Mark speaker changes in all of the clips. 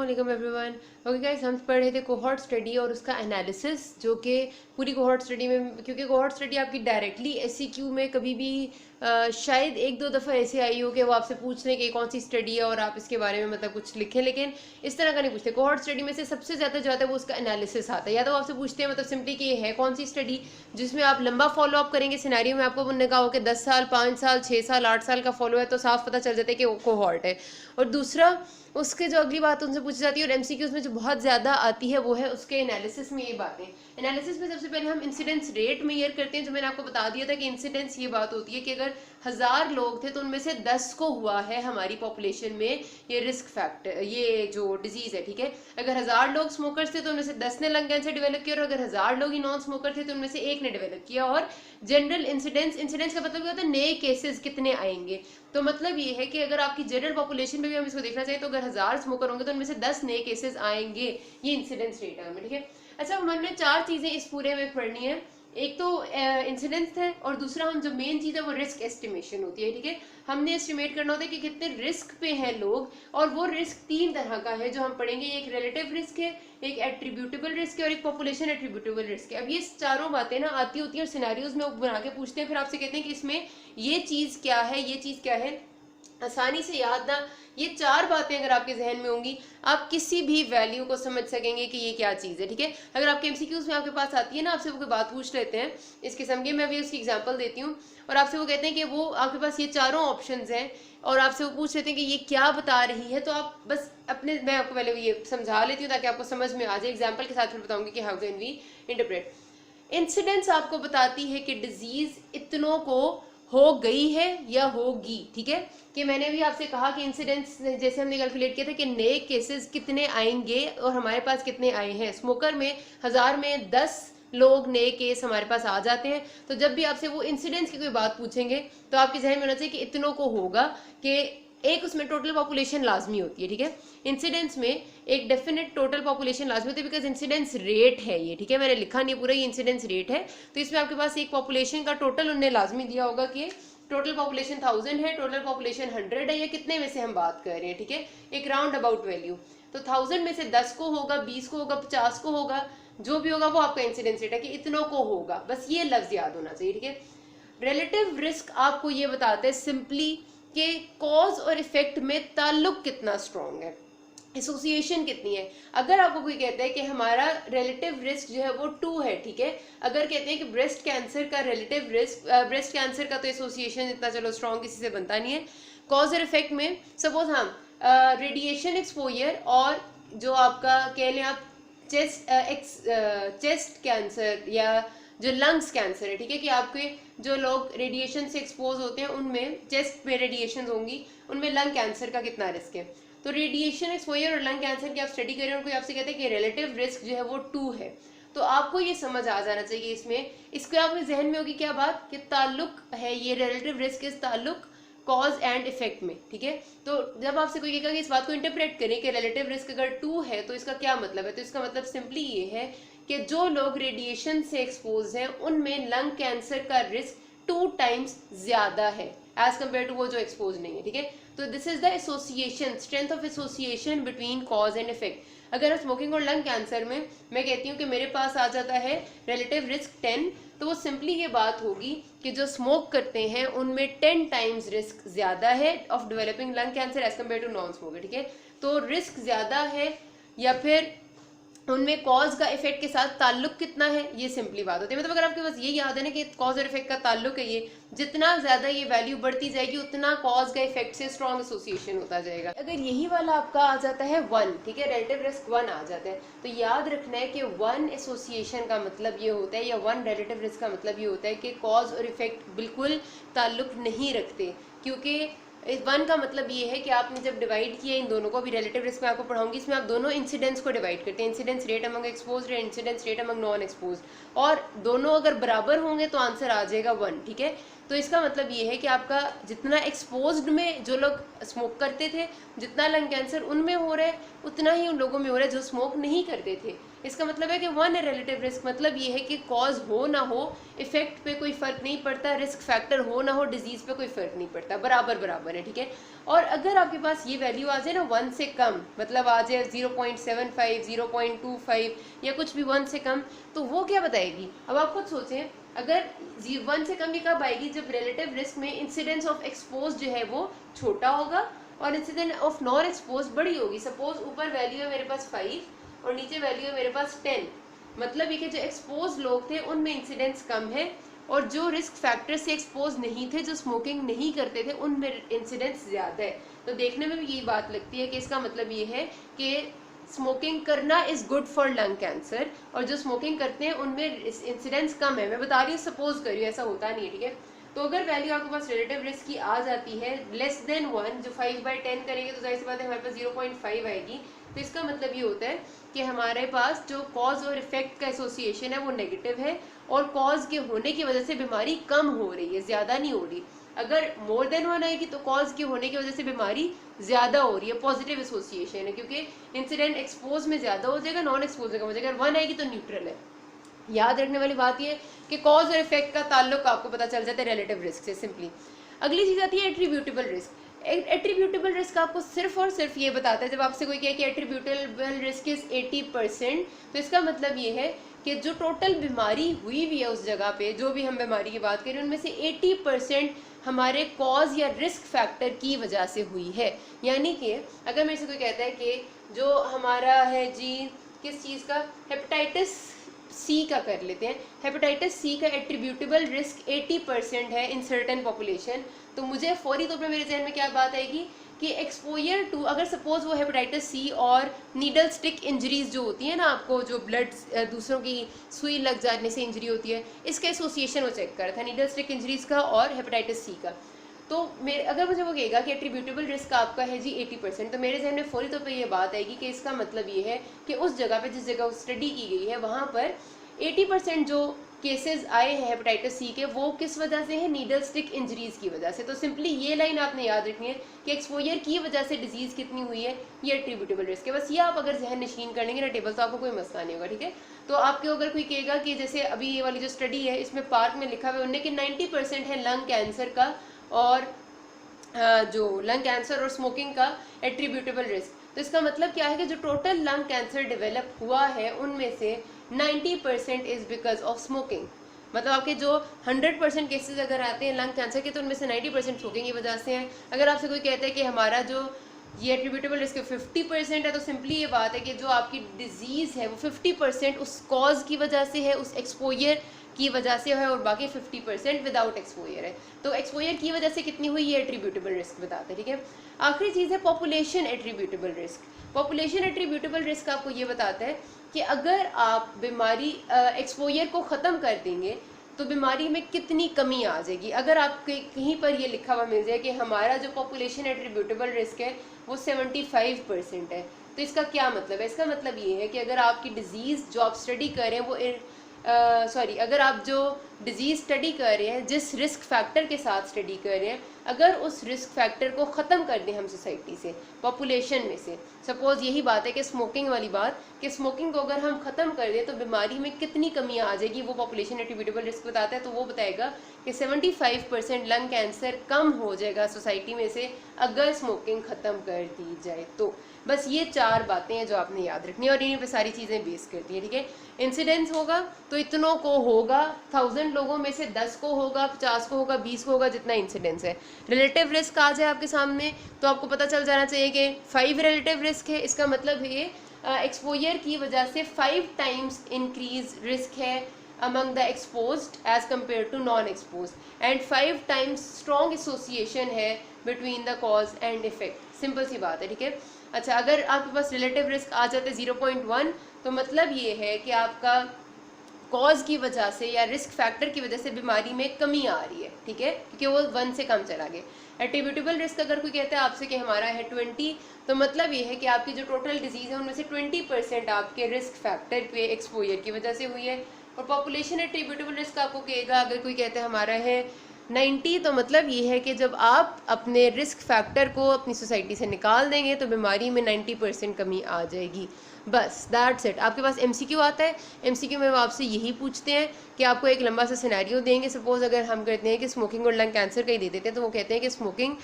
Speaker 1: अस्सलाम everyone. Okay guys, हम पढ़ रहे थे कोहॉर्ट स्टडी और उसका एनालिसिस, जो कि पूरी कोहॉर्ट स्टडी में, क्योंकि कोहॉर्ट स्टडी आपकी डायरेक्टली एससीक्यू में कभी भी शायद एक दो दफ़ा ऐसे आई हो कि वो आपसे पूछ लें कि कौन सी स्टडी है और आप इसके बारे में मतलब कुछ लिखें, लेकिन इस तरह का नहीं पूछते। कोहॉर्ट स्टडी में से सबसे ज़्यादा जो आता है वो उसका एनालिसिस आता है। या तो आपसे पूछते हैं मतलब सिंपली कि ये है कौन सी स्टडी जिसमें आप लंबा फॉलो अप करेंगे सिनेरियो में, आपको उन्होंने कहा हो कि 10 साल, 5 साल, 6 साल, 8 साल का फॉलो है, तो साफ पता चल जाता है कि वो कोहॉर्ट है। और दूसरा, उसके जो अगली बात उनसे पूछी जाती है और एमसीक्यूज में जो बहुत ज़्यादा आती है वो है उसके एनालिसिस में ये बातें। एनालिसिस में सबसे पहले हम इंसिडेंस रेट मेजर करते हैं, जो मैंने आपको बता दिया था कि इंसिडेंस ये बात होती है कि अगर 1000 लोग थे तो उनमें से 10 को हुआ है हमारी पॉपुलेशन में ये रिस्क फैक्टर, ये जो डिजीज है, ठीक है। अगर 1000 लोग स्मोकर्स थे तो उनमें से 10 ने लंग कैंसर डेवलप किया, और अगर 1000 लोग ही नॉन स्मोकर थे तो उनमें से 1 ने डेवलप किया। और जनरल इंसिडेंस, इंसिडेंस का मतलब क्या होता है, नए केसेस कितने आएंगे। तो मतलब ये है कि अगर आपकी जनरल पॉपुलेशन में भी हम इसको देखना चाहिए तो अगर 1000 स्मोकर होंगे तो उनमें से 10 नए केसेस आएंगे। ये इंसिडेंस रेट है हमें, ठीक है। अच्छा, हमने 4 चीजें इस पूरे में पढ़नी है। एक तो इंसिडेंस है, और दूसरा हम जो मेन चीज है वो रिस्क एस्टिमेशन होती है, ठीक है। हमने एस्टिमेट करना होता है कि कितने रिस्क पे हैं लोग, और वो रिस्क 3 तरह का है जो हम पढ़ेंगे। एक रिलेटिव रिस्क है, एक एट्रीब्यूटेबल रिस्क है, और एक पॉपुलेशन एट्रीब्यूटेबल रिस्क है। अब ये चारों बातें ना आती होती है और सिनेरियोज में बना के पूछते हैं, फिर आपसे कहते हैं कि इसमें ये चीज क्या है, ये चीज क्या है। आसानी से याद ना, ये 4 बातें अगर आपके जहन में होंगी, आप किसी भी वैल्यू को समझ सकेंगे कि ये क्या चीज़ है, ठीक है। अगर आपके एमसीक्यूज में आपके पास आती है ना, आपसे वो कोई बात पूछ लेते हैं इस किस्म की, मैं अभी उसकी एग्जांपल देती हूँ, और आपसे वो कहते हैं कि वो आपके पास ये चारों ऑप्शंस हैं, और आपसे वो पूछ लेते हैं कि ये क्या बता रही है, तो आप बस अपने, मैं आपको पहले ये समझा लेती हूँ ताकि आपको समझ में आ जाए। एग्जाम्पल के साथ फिर बताऊंगी कि how can we interpret. Incidence आपको बताती है कि डिजीज इतनों को हो गई है या होगी, ठीक है। कि मैंने भी आपसे कहा कि इंसिडेंस जैसे हमने कैलकुलेट किया था कि नए केसेस कितने आएंगे और हमारे पास कितने आए हैं। स्मोकर में 1000 में 10 लोग नए केस हमारे पास आ जाते हैं। तो जब भी आपसे वो इंसिडेंस की कोई बात पूछेंगे तो आपके जहन में होना चाहिए कि इतनों को होगा, कि एक उसमें टोटल पॉपुलेशन लाजमी होती है, ठीक है। इंसिडेंस में एक डेफिनेट टोटल पॉपुलेशन लाजमी होती है, बिकॉज इंसिडेंस रेट है ये, ठीक है। मैंने लिखा नहीं पूरा, ये इंसिडेंस रेट है। तो इसमें आपके पास एक पॉपुलेशन का टोटल उन्हें लाजमी दिया होगा कि टोटल पॉपुलेशन 1000 है, टोटल पॉपुलेशन 100 है, या कितने में से हम बात कर रहे हैं, ठीक है। एक राउंड अबाउट वैल्यू। तो 1000 में से 10 को होगा, 20 को होगा, 50 को होगा, जो भी होगा वो आपका इंसिडेंस रेट है कि इतनों को होगा। बस ये लफ्ज याद होना चाहिए, ठीक है। रिलेटिव रिस्क आपको ये बताते हैं सिंपली कि कॉज और इफेक्ट में ताल्लुक कितना स्ट्रॉन्ग है, एसोसिएशन कितनी है। अगर आपको कोई कहता है कि हमारा रिलेटिव रिस्क जो है वो 2 है, ठीक है। अगर कहते हैं कि ब्रेस्ट कैंसर का रिलेटिव रिस्क, ब्रेस्ट कैंसर का तो एसोसिएशन इतना चलो स्ट्रॉन्ग किसी से बनता नहीं है। कॉज और इफेक्ट में सपोज हम रेडिएशन एक्सपोजर और जो आपका कह लें आप चेस्ट कैंसर या जो लंग्स कैंसर है, ठीक है, कि आपके जो लोग रेडिएशन से एक्सपोज होते हैं उनमें चेस्ट में रेडिएशन होंगी, उनमें लंग कैंसर का कितना रिस्क है। तो रेडिएशन एक्सपोजर और लंग कैंसर की आप स्टडी करें और कोई आपसे कहते हैं कि रिलेटिव रिस्क जो है वो 2 है, तो आपको ये समझ आ जाना चाहिए इसमें। इसके आपके जहन में होगी क्या बात, कि ताल्लुक है ये रिलेटिव रिस्क इस ताल्लुक कॉज एंड इफेक्ट में, ठीक है। तो जब आपसे कोई कहेगा कि इस बात को इंटरप्रेट करें कि रिलेटिव रिस्क अगर 2 है तो इसका क्या मतलब है, तो इसका मतलब सिंपली ये है कि जो लोग रेडिएशन से एक्सपोज हैं उनमें लंग कैंसर का रिस्क 2 टाइम्स ज्यादा है एज कम्पेयर टू वो जो एक्सपोज नहीं है, ठीक है। तो this is the association, strength of association between cause and effect. अगर स्मोकिंग और लंग कैंसर में मैं कहती हूँ कि मेरे पास आ जाता है रिलेटिव रिस्क 10, तो वो सिंपली ये बात होगी कि जो स्मोक करते हैं उनमें 10 टाइम्स रिस्क ज्यादा है of developing lung cancer as compare to non smoker, ठीक है। तो रिस्क ज्यादा है, या फिर उनमें कॉज का इफेक्ट के साथ ताल्लुक कितना है, ये सिंपली बात होती है। मतलब अगर आपके पास ये याद है ना कि कॉज और इफेक्ट का ताल्लुक है, ये जितना ज्यादा ये वैल्यू बढ़ती जाएगी उतना कॉज का इफेक्ट से स्ट्रॉन्ग एसोसिएशन होता जाएगा। अगर यही वाला आपका आ जाता है 1, ठीक है, रिलेटिव रिस्क 1 आ जाता है, तो याद रखना है कि 1 एसोसिएशन का मतलब ये होता है, या 1 रिलेटिव रिस्क का मतलब ये होता है कि कॉज और इफेक्ट बिल्कुल ताल्लुक नहीं रखते। क्योंकि 1 का मतलब ये है कि आपने जब डिवाइड किया इन दोनों को, भी रिलेटिव रिस्क में आपको पढ़ाऊंगी, इसमें आप दोनों इंसिडेंस को डिवाइड करते हैं, incidence rate among expose incidence rate among non expose, और दोनों अगर बराबर होंगे तो आंसर आ जाएगा 1, ठीक है। तो इसका मतलब ये है कि आपका जितना एक्सपोज्ड में जो लोग स्मोक करते थे, जितना लंग कैंसर उनमें हो रहा है उतना ही उन लोगों में हो रहा है जो स्मोक नहीं करते थे। इसका मतलब है कि वन है रिलेटिव रिस्क, मतलब ये है कि कॉज हो ना हो इफेक्ट पे कोई फर्क नहीं पड़ता, रिस्क फैक्टर हो ना हो डिजीज पे कोई फर्क नहीं पड़ता, बराबर बराबर है, ठीक है। और अगर आपके पास ये वैल्यू आ जाए ना 1 से कम, मतलब आ जाए 0.75, 0.25 या कुछ भी 1 से कम, तो वो क्या बताएगी? अब आप खुद सोचें, अगर 1 से कम ये कब आएगी? जब रिलेटिव रिस्क में इंसिडेंस ऑफ एक्सपोज जो है वो छोटा होगा और इंसिडेंस ऑफ नॉन एक्सपोज बड़ी होगी। सपोज ऊपर वैल्यू है मेरे पास 5 और नीचे वैल्यू है मेरे पास 10, मतलब ये कि जो एक्सपोज लोग थे उनमें इंसिडेंस कम है और जो रिस्क फैक्टर से एक्सपोज नहीं थे, जो स्मोकिंग नहीं करते थे, उनमें इंसिडेंस ज़्यादा है। तो देखने में भी यही बात लगती है कि इसका मतलब ये है कि स्मोकिंग करना is good for lung cancer, और जो स्मोकिंग करते हैं उनमें इंसिडेंस कम है। मैं बता रही हूँ, सपोज करिए, ऐसा होता नहीं है, ठीक है। तो अगर वैल्यू आपके पास रिलेटिव रिस्क की आ जाती है लेस देन 1, जो 5/10 करेंगे तो जाहिर सी बात है हमारे पास 0.5 आएगी। तो इसका मतलब ये होता है कि हमारे पास जो कॉज और इफेक्ट का एसोसिएशन है वो नेगेटिव है, और कॉज के होने की वजह से बीमारी कम हो रही है, ज़्यादा नहीं हो रही। अगर मोर देन 1 आएगी तो कॉज के होने की वजह से बीमारी ज़्यादा हो रही है, पॉजिटिव एसोसिएशन है, क्योंकि इंसिडेंट एक्सपोज में ज़्यादा हो जाएगा, नॉन एक्सपोज में कम हो जाएगा। अगर 1 आएगी तो न्यूट्रल है। याद रखने वाली बात यह कि कॉज और इफेक्ट का ताल्लुक आपको पता चल जाता है रिलेटिव रिस्क से सिंपली। अगली चीज़ आती है एट्रीब्यूटेबल रिस्क। एट्रीब्यूटेबल रिस्क आपको सिर्फ और सिर्फ ये बताता है, जब आपसे कोई कहे कि एट्रीब्यूटेबल रिस्क इज 80%, तो इसका मतलब ये है कि जो टोटल बीमारी हुई हुई है उस जगह पे, जो भी हम बीमारी की बात करें, उनमें से 80% हमारे कॉज या रिस्क फैक्टर की वजह से हुई है। यानी कि अगर मेरे से कोई कहता है कि जो हमारा है जी किस चीज़ का, हेपेटाइटिस सी का कर लेते हैं, हेपेटाइटिस सी का एट्रीब्यूटेबल रिस्क 80% है इन सर्टेन पॉपुलेशन, तो मुझे फौरी तौर पे मेरे जहन में क्या बात आएगी कि एक्सपोजर टू, अगर सपोज वो हेपेटाइटिस सी और नीडल स्टिक इंजरीज जो होती है ना, आपको जो ब्लड दूसरों की सुई लग जाने से इंजरी होती है, इसका एसोसिएशन वो चेक कर रहा था, नीडल स्टिक इंजरीज का और हेपेटाइटिस सी का। तो मेरे अगर मुझे वो कहेगा कि एट्रीब्यूटेबल रिस्क आपका है जी 80%, तो मेरे जहन में फौरी तौर पे ये बात आएगी कि इसका मतलब ये है कि उस जगह पे जिस जगह स्टडी की गई है वहाँ पर 80% जो केसेस आए हैं हेपेटाइटिस सी के, वो किस वजह से है? नीडल स्टिक इंजरीज की वजह से। तो सिंपली ये लाइन आपने याद रखनी है कि एक्सपोजर की वजह से डिजीज कितनी हुई है, ये एट्रीब्यूटेबल रिस्क है। बस ये आप अगर जहन नशीन कर लेंगे ना टेबल, तो आपको कोई मसला नहीं होगा, ठीक है। तो आपके अगर कोई कहेगा कि जैसे अभी ये वाली जो स्टडी है इसमें पार्ट में लिखा हुआ है उन्हें कि 90% है लंग कैंसर का और जो लंग कैंसर और स्मोकिंग का एट्रीब्यूटेबल रिस्क, तो इसका मतलब क्या है कि जो टोटल लंग कैंसर डेवलप हुआ है उनमें से 90% इज बिकॉज ऑफ स्मोकिंग। मतलब आपके जो 100% केसेस अगर आते हैं लंग कैंसर के, तो उनमें से 90% स्मोकिंग की वजह से हैं। अगर आपसे कोई कहता है कि हमारा जो ये एट्रीब्यूटेबल रिस्क 50% है, तो सिंपली ये बात है कि जो आपकी डिजीज़ है वो 50% उस कॉज की वजह से है, उस एक्सपोजर की वजह से है, और बाकी 50% विदाउट एक्सपोजर है। तो एक्सपोजर की वजह से कितनी हुई ये एट्रीब्यूटेबल रिस्क बताते हैं, ठीक है। आखिरी चीज़ है population attributable risk. Population attributable risk आपको ये बताता है कि अगर आप बीमारी एक्सपोजर को ख़त्म कर देंगे तो बीमारी में कितनी कमी आ जाएगी। अगर आप कहीं पर ये लिखा हुआ मिल जाए कि हमारा जो पॉपुलेशन एट्रीब्यूटेबल रिस्क है वो 75% है, तो इसका क्या मतलब है? इसका मतलब ये है कि अगर आपकी डिजीज़ जो आप स्टडी कर रहे हैं वो अगर आप जो डिजीज़ स्टडी कर रहे हैं, जिस रिस्क फैक्टर के साथ स्टडी कर रहे हैं, अगर उस रिस्क फैक्टर को ख़त्म कर दें हम सोसाइटी से, पॉपुलेशन में से, सपोज़ यही बात है कि स्मोकिंग वाली बात, कि स्मोकिंग को अगर हम ख़त्म कर दें तो बीमारी में कितनी कमी आ जाएगी, वो पॉपुलेशन एट्रीब्यूटेबल रिस्क बताता है। तो वो बताएगा कि 75% लंग कैंसर कम हो जाएगा सोसाइटी में से अगर स्मोकिंग ख़त्म कर दी जाए। तो बस ये 4 बातें हैं जो आपने याद रखनी है और इन्हीं पे सारी चीज़ें बेस करती हैं, ठीक है। इंसिडेंस होगा तो इतनों को होगा, 1000 लोगों में से 10 को होगा, 50 को होगा, 20 को होगा, जितना इंसिडेंस है। रिलेटिव रिस्क आ जाए आपके सामने तो आपको पता चल जाना चाहिए कि 5 रिलेटिव रिस्क है। इसका मतलब है एक्सपोजर की वजह से 5 टाइम्स इंक्रीज रिस्क है among the exposed as compared to non-exposed and 5 times strong association है between the cause and effect। Simple सी बात है, ठीक है। अच्छा, अगर आपके पास रिलेटिव रिस्क आ जाते 0.1 तो मतलब ये है कि आपका कॉज की वजह से या रिस्क फैक्टर की वजह से बीमारी में कमी आ रही है, ठीक है, क्योंकि वो 1 से कम चला गया। एट्रीब्यूटेबल रिस्क अगर कोई कहता है आपसे कि हमारा है 20, तो मतलब ये है कि आपकी जो टोटल डिजीज़ है उनमें से 20% आपके रिस्क फैक्टर पे एक्सपोजर की वजह से हुई है। और पॉपुलेशन एट्रीब्यूटेबल रिस्क आपको कहेगा, अगर कोई कहता है हमारा है 90 तो मतलब ये है कि जब आप अपने रिस्क फैक्टर को अपनी सोसाइटी से निकाल देंगे तो बीमारी में 90% कमी आ जाएगी। बस दैट्स इट। आपके पास एमसीक्यू आता है, एमसीक्यू में वो आपसे यही पूछते हैं कि आपको एक लंबा सा सिनेरियो देंगे। सपोज अगर हम करते हैं कि स्मोकिंग और लंग कैंसर का ही दे देते हैं, तो वो कहते हैं कि स्मोकिंग,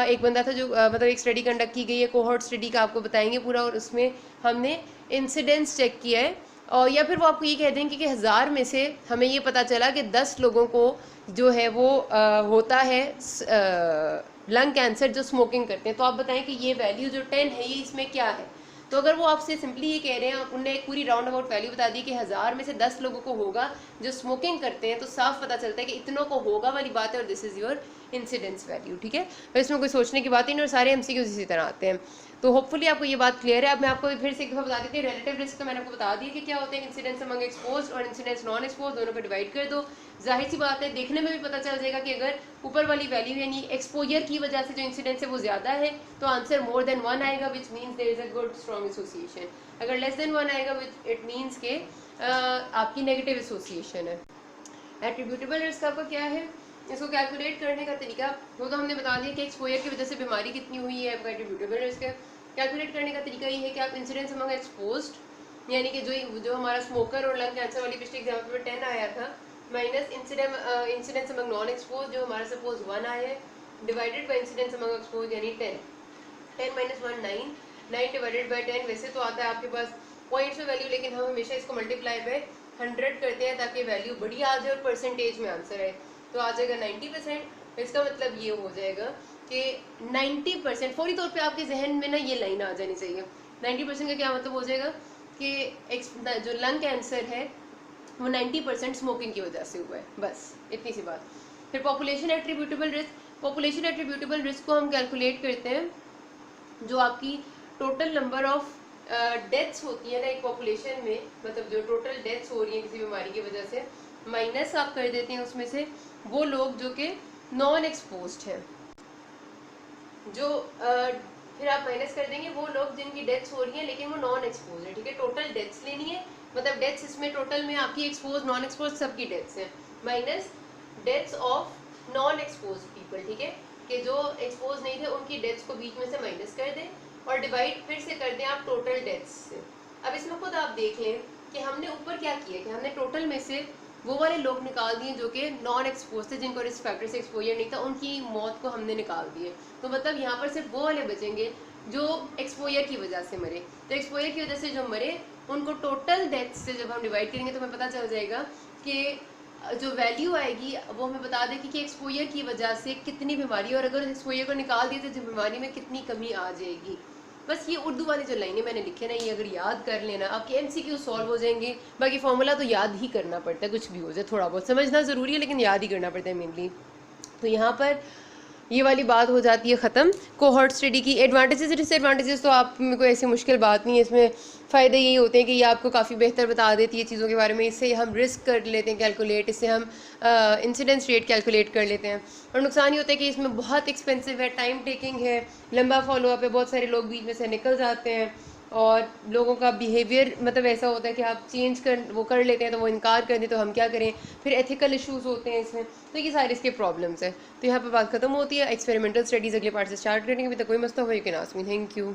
Speaker 1: एक बंदा था जो मतलब एक स्टडी कंडक्ट की गई है, कोहॉर्ट स्टडी का आपको बताएंगे पूरा, और उसमें हमने इंसिडेंस चेक किया है। और या फिर वो आपको ये कह देंगे कि 1000 में से हमें ये पता चला कि 10 लोगों को जो है वो होता है लंग कैंसर जो स्मोकिंग करते हैं। तो आप बताएं कि ये वैल्यू जो 10 है ये इसमें क्या है। तो अगर वो आपसे सिंपली ये कह रहे हैं, उनने एक पूरी राउंड अबाउट वैल्यू बता दी कि 1000 में से 10 लोगों को होगा जो स्मोकिंग करते हैं, तो साफ पता चलता है कि इतनों को होगा वाली बात है, और this is your incidence value. ठीक है, और इसमें कोई सोचने की बात ही नहीं, और सारे एमसीक्यूज इसी तरह आते हैं। तो होपफुली आपको ये बात क्लियर है। अब मैं आपको फिर से एक दफ़ा बता देती हूँ, रिलेटिव रिस्क तो मैंने आपको बता दिया कि क्या होते हैं। इंसिडेंस अमंग एक्सपोज और इंसिडेंस नॉन एक्सपोज दोनों को डिवाइड कर दो। जाहिर सी बात है, देखने में भी पता चल जाएगा कि अगर ऊपर वाली वैल्यू यानी एक्सपोजर की वजह से जो इंसिडेंस है वो ज़्यादा है, तो आंसर मोर देन 1 आएगा, which means there is a good strong association. अगर लेस देन 1 आएगा, विच इट मीन्स के आपकी नेगेटिव एसोसिएशन है। एट्रीब्यूटेबल रिस्क आपका क्या है, इसको कैलकुलेट करने का तरीका वो तो हमने बता दिया कि एक्सपोजर की वजह से बीमारी कितनी हुई है, आपका एट्रीब्यूटेबल रिस्क है। कैलकुलेट करने का तरीका ये है कि आप इंसिडेंस अमंग एक्सपोज्ड, यानी कि जो हमारा स्मोकर और लंग कैंसर वाली पिछले एग्जाम्पल में 10 आया था, minus incidence among non expose जो हमारा सपोज 1 आया है, divided by incidence among expose यानी 10 माइनस 1 9, 9 डिवाइडेड बाय 10 वैसे तो आता है आपके पास पॉइंट्स में वैल्यू, लेकिन हम हमेशा इसको मल्टीप्लाई बाय 100 करते हैं ताकि वैल्यू बड़ी आ जाए और परसेंटेज में आंसर है। तो आ जाएगा 90%। इसका मतलब ये हो जाएगा कि 90% फौरी तौर पे आपके जहन में ना ये लाइन आ जानी चाहिए। 90% का क्या मतलब हो जाएगा कि जो लंग कैंसर है वो 90% स्मोकिंग की वजह से हुआ है, बस इतनी सी बात। फिर population attributable risk, population attributable risk को हम कैलकुलेट करते हैं जो आपकी टोटल नंबर ऑफ डेथ्स होती है ना एक पॉपुलेशन में, मतलब जो टोटल डेथ्स हो रही है किसी बीमारी की वजह से, माइनस आप कर देते हैं उसमें से वो लोग जो कि नॉन एक्सपोज्ड हैं, जो फिर आप माइनस कर देंगे वो लोग जिनकी डेथ्स हो रही है लेकिन वो नॉन एक्सपोज है। ठीक है, टोटल डेथ्स लेनी है, मतलब डेथ्स इसमें टोटल में आपकी एक्सपोज नॉन एक्सपोज सबकी डेथ्स हैं, minus deaths of non expose people. ठीक है, कि जो एक्सपोज नहीं थे उनकी डेथ्स को बीच में से माइनस कर दें और डिवाइड फिर से कर दें आप टोटल डेथ्स से। अब इसमें खुद आप देख लें कि हमने ऊपर क्या किया कि हमने टोटल में से वो वाले लोग निकाल दिए जो कि नॉन एक्सपोज थे, जिनको रिस्क फैक्टर से एक्सपोजर नहीं था, उनकी मौत को हमने निकाल दिए। तो मतलब यहाँ पर सिर्फ वो वाले बचेंगे जो एक्सपोजर की वजह से मरे। तो एक्सपोजर की वजह से जो मरे उनको टोटल डेथ से जब हम डिवाइड करेंगे तो हमें पता चल जाएगा कि जो वैल्यू आएगी वो हमें बता देगी कि एक्सपोजर की वजह से कितनी बीमारी, और अगर एक्सपोजर को निकाल दिए तो बीमारी में कितनी कमी आ जाएगी। बस ये उर्दू वाली जो लाइनें मैंने लिखे ना, ये अगर याद कर लेना आपके एमसीक्यू सॉल्व हो जाएंगे। बाकी फॉर्मूला तो याद ही करना पड़ता है, कुछ भी हो जाए थोड़ा बहुत समझना ज़रूरी है लेकिन याद ही करना पड़ता है मेनली। तो यहाँ पर ये वाली बात हो जाती है ख़त्म कोहॉर्ट स्टडी की। एडवांटेजेस डिसएडवांटेजेस तो आप में कोई ऐसी मुश्किल बात नहीं है, इसमें फ़ायदे यही होते हैं कि ये आपको काफ़ी बेहतर बता देती है चीज़ों के बारे में। इससे हम रिस्क कर लेते हैं कैलकुलेट, इससे हम इंसिडेंस रेट कैलकुलेट कर लेते हैं। और नुकसान ये होता है कि इसमें बहुत एक्सपेंसिव है, टाइम टेकिंग है, लंबा फॉलोअप है, बहुत सारे लोग बीच में से निकल जाते हैं और लोगों का बिहेवियर मतलब ऐसा होता है कि आप चेंज कर लेते हैं तो वो इनकार कर दें तो हम क्या करें। फिर एथिकल इश्यूज होते हैं इसमें, तो ये सारे इसके प्रॉब्लम्स हैं। तो यहाँ पर बात खत्म होती है। एक्सपेरिमेंटल स्टडीज़ अगले पार्ट से स्टार्ट करेंगे। अभी तक कोई मसला हो you can ask me. Thank you.